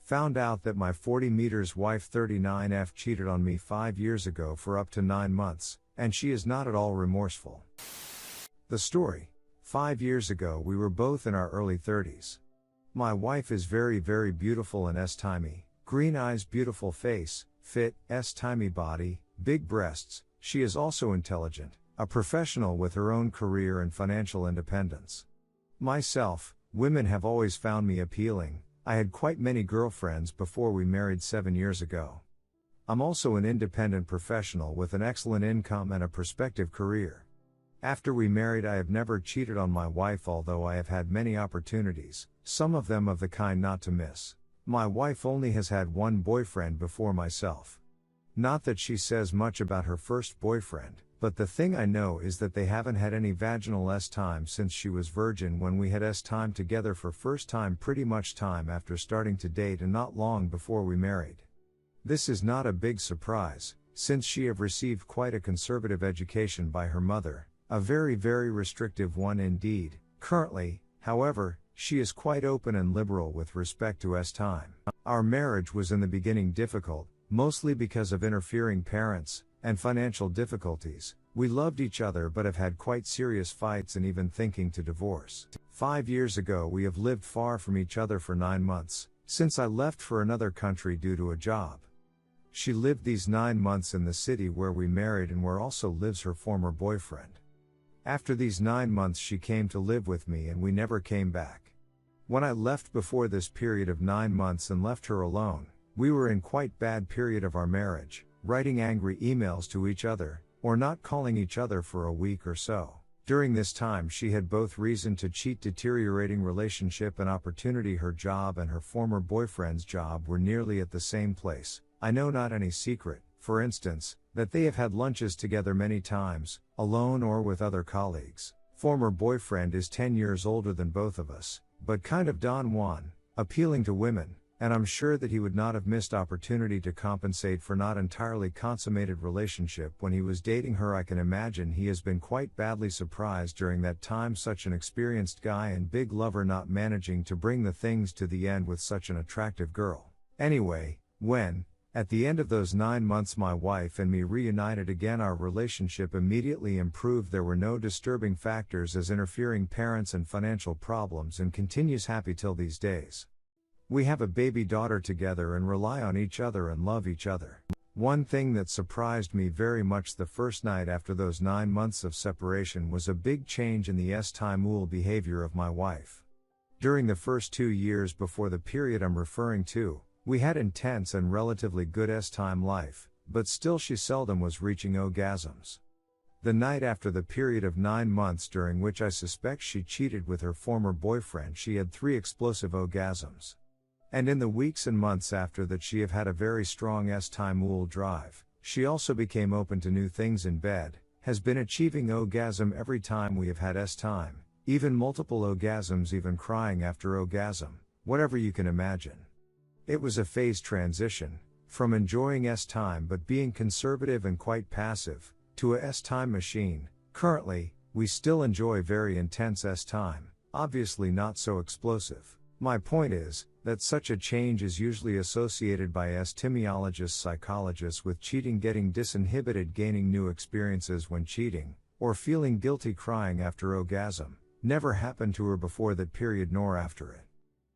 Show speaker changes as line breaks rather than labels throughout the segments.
Found out that my 40 meters wife 39F cheated on me 5 years ago for up to 9 months, and she is not at all remorseful. The story. 5 years ago we were both in our early 30s. My wife is very beautiful and S-timey, green eyes, beautiful face, fit, S-timey body, big breasts. She is also intelligent, a professional with her own career and financial independence. Myself, women have always found me appealing. I had quite many girlfriends before we married 7 years ago. I'm also an independent professional with an excellent income and a prospective career. After we married, I have never cheated on my wife, although I have had many opportunities, some of them of the kind not to miss. My wife only has had one boyfriend before myself. Not that she says much about her first boyfriend, but the thing I know is that they haven't had any vaginal S-time since she was virgin when we had S-time together for first time pretty much time after starting to date and not long before we married. This is not a big surprise, since she have received quite a conservative education by her mother, a very restrictive one indeed. Currently, however, she is quite open and liberal with respect to S-time. Our marriage was in the beginning difficult, mostly because of interfering parents and financial difficulties. We loved each other but have had quite serious fights and even thinking to divorce. 5 years ago we have lived far from each other for 9 months, since I left for another country due to a job. She lived these 9 months in the city where we married and where also lives her former boyfriend. After these 9 months she came to live with me and we never came back. When I left before this period of 9 months and left her alone, we were in quite bad period of our marriage, writing angry emails to each other, or not calling each other for a week or so. During this time she had both reason to cheat, deteriorating relationship and opportunity. Her job and her former boyfriend's job were nearly at the same place. I know not any secret, for instance, that they have had lunches together many times, alone or with other colleagues. Former boyfriend is 10 years older than both of us, but kind of Don Juan, appealing to women, and I'm sure that he would not have missed opportunity to compensate for not entirely consummated relationship when he was dating her. I can imagine he has been quite badly surprised during that time, such an experienced guy and big lover not managing to bring the things to the end with such an attractive girl. Anyway, when, at the end of those 9 months my wife and me reunited again, our relationship immediately improved. There were no disturbing factors as interfering parents and financial problems, and continues happy till these days. We have a baby daughter together and rely on each other and love each other. One thing that surprised me very much the first night after those 9 months of separation was a big change in the S-time behavior of my wife. During the first 2 years before the period I'm referring to, we had intense and relatively good S-time life, but still she seldom was reaching orgasms. The night after the period of 9 months during which I suspect she cheated with her former boyfriend, she had 3 explosive orgasms. And in the weeks and months after that she have had a very strong S-time drive. She also became open to new things in bed, has been achieving orgasm every time we have had S-time, even multiple orgasms, even crying after orgasm, whatever you can imagine. It was a phase transition, from enjoying S-time but being conservative and quite passive, to a S-time machine. Currently, we still enjoy very intense S-time, obviously not so explosive. My point is, that such a change is usually associated by S-timiologists, psychologists, with cheating getting disinhibited, gaining new experiences when cheating, or feeling guilty crying after orgasm. Never happened to her before that period nor after it.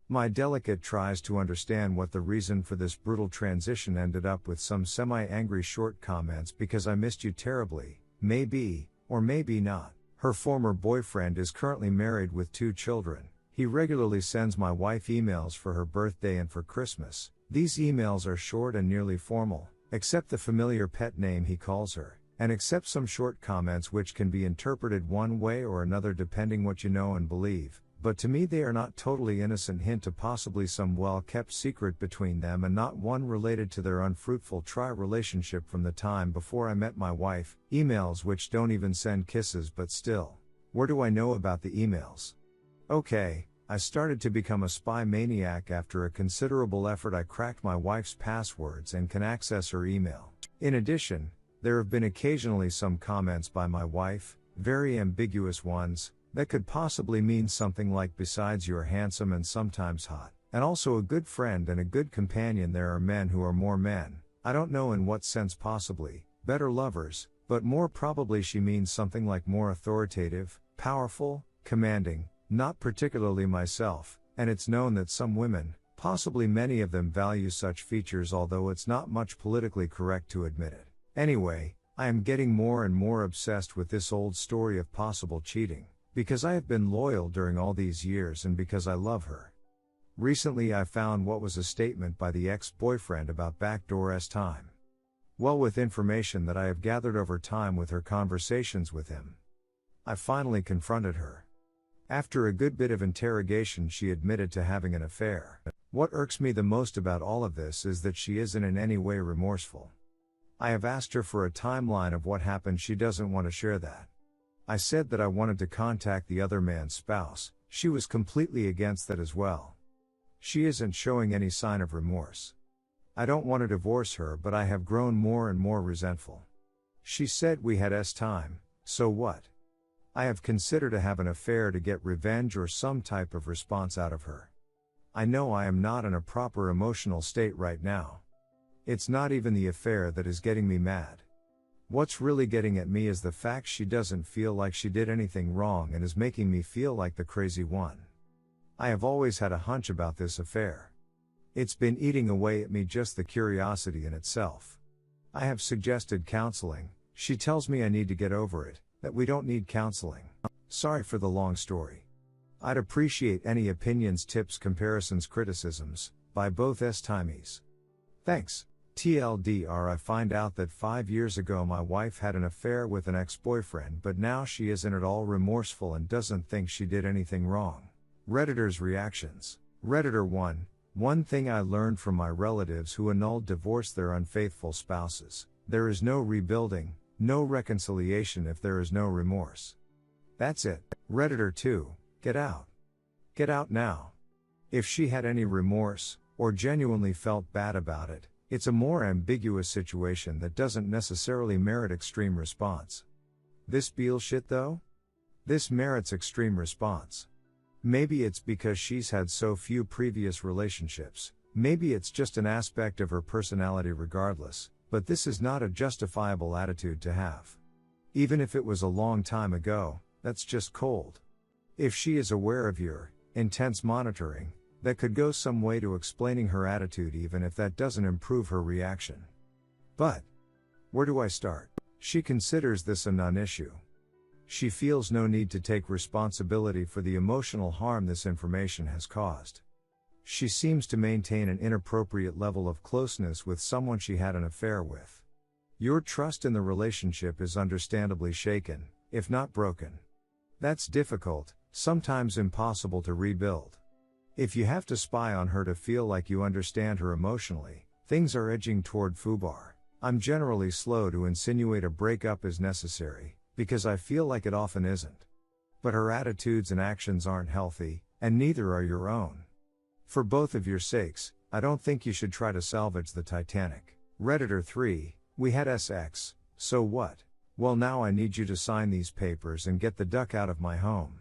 My delicate tries to understand what the reason for this brutal transition, ended up with some semi-angry short comments because I missed you terribly, maybe, or maybe not. Her former boyfriend is currently married with 2 children. He regularly sends my wife emails for her birthday and for Christmas. These emails are short and nearly formal, except the familiar pet name he calls her, and except some short comments which can be interpreted one way or another depending what you know and believe, but to me they are not totally innocent, hint to possibly some well-kept secret between them and not one related to their unfruitful relationship from the time before I met my wife. Emails which don't even send kisses, but still. Where do I know about the emails? Okay, I started to become a spy maniac after a considerable effort. I cracked my wife's passwords and can access her email. In addition, there have been occasionally some comments by my wife, very ambiguous ones, that could possibly mean something like "besides you're handsome and sometimes hot." And also a good friend and a good companion. There are men who are more men, I don't know in what sense possibly, better lovers, but more probably she means something like more authoritative, powerful, commanding, not particularly myself, and it's known that some women, possibly many of them value such features, although it's not much politically correct to admit it. Anyway, I am getting more and more obsessed with this old story of possible cheating, because I have been loyal during all these years and because I love her. Recently I found what was a statement by the ex-boyfriend about backdoor time. Well, with information that I have gathered over time with her conversations with him, I finally confronted her. After a good bit of interrogation, she admitted to having an affair. What irks me the most about all of this is that she isn't in any way remorseful. I have asked her for a timeline of what happened. She doesn't want to share that. I said that I wanted to contact the other man's spouse. She was completely against that as well. She isn't showing any sign of remorse. I don't want to divorce her, but I have grown more and more resentful. She said we had time, so what? I have considered to have an affair to get revenge or some type of response out of her. I know I am not in a proper emotional state right now. It's not even the affair that is getting me mad. What's really getting at me is the fact she doesn't feel like she did anything wrong and is making me feel like the crazy one. I have always had a hunch about this affair. It's been eating away at me, just the curiosity in itself. I have suggested counseling. She tells me I need to get over it, that we don't need counseling. Sorry for the long story. I'd appreciate any opinions, tips, comparisons, criticisms, by both timies. Thanks. TLDR, I find out that 5 years ago my wife had an affair with an ex-boyfriend, but now she isn't at all remorseful and doesn't think she did anything wrong. Redditors' reactions. Redditor 1. One thing I learned from my relatives who annulled divorce their unfaithful spouses: there is no rebuilding, no reconciliation if there is no remorse. That's it. Redditor 2. Get out. Get out now. If she had any remorse, or genuinely felt bad about it, it's a more ambiguous situation that doesn't necessarily merit extreme response. This bullshit though? This merits extreme response. Maybe it's because she's had so few previous relationships, maybe it's just an aspect of her personality regardless, but this is not a justifiable attitude to have. Even if it was a long time ago, that's just cold. If she is aware of your intense monitoring, that could go some way to explaining her attitude, even if that doesn't improve her reaction. But where do I start? She considers this a non-issue. She feels no need to take responsibility for the emotional harm this information has caused. She seems to maintain an inappropriate level of closeness with someone she had an affair with. Your trust in the relationship is understandably shaken, if not broken. That's difficult, sometimes impossible to rebuild. If you have to spy on her to feel like you understand her emotionally, things are edging toward FUBAR. I'm generally slow to insinuate a breakup is necessary, because I feel like it often isn't. But her attitudes and actions aren't healthy, and neither are your own. For both of your sakes, I don't think you should try to salvage the Titanic. Redditor 3, we had sex, so what? Well, now I need you to sign these papers and get the duck out of my home.